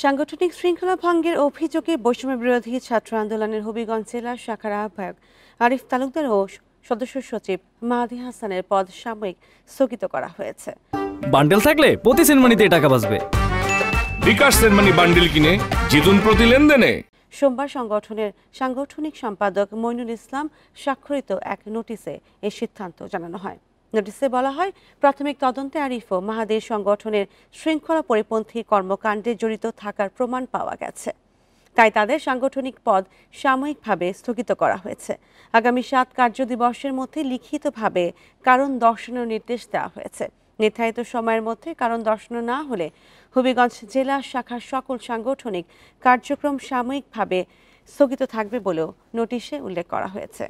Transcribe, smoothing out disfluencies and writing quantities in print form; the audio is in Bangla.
সাংগঠনিক শৃঙ্খলা ভঙ্গের অভিযোগে বৈষম্য বিরোধী ছাত্র আন্দোলনের হবিগঞ্জ জেলা শাখার আহ্বায়ক আরিফ তালুকদার ও সদস্য সচিব মাহাদি হাসানের পদ সাময়িক স্থগিত করা হয়েছে। বান্ডেল থাকলে প্রতি সেনমানিতে টাকা বাঁচবে। বিকাশ সেনমানি বান্ডেল কিনে জিতুন প্রতি লেনদেনে। সোমবার সংগঠনের সাংগঠনিক সম্পাদক মইনুল ইসলাম স্বাক্ষরিত এক নোটিশে এই সিদ্ধান্ত জানানো হয়। নোটিশে বলা হয়, প্রাথমিক তদন্তে আরিফ ও মাহাদির সংগঠনের শৃঙ্খলা পরিপন্থী কর্মকাণ্ডে জড়িত থাকার প্রমাণ পাওয়া গেছে। তাই তাদের সাংগঠনিক পদ সাময়িকভাবে স্থগিত করা হয়েছে। আগামী 7 কার্যদিবসের মধ্যে লিখিতভাবে কারণ দর্শানোর নির্দেশ দেওয়া হয়েছে। নির্ধারিত সময়ের মধ্যে কারণ দর্শানো না হলে হবিগঞ্জ জেলা শাখার সকল সাংগঠনিক কার্যক্রম সাময়িকভাবে স্থগিত থাকবে বলেও নোটিশে উল্লেখ করা হয়েছে।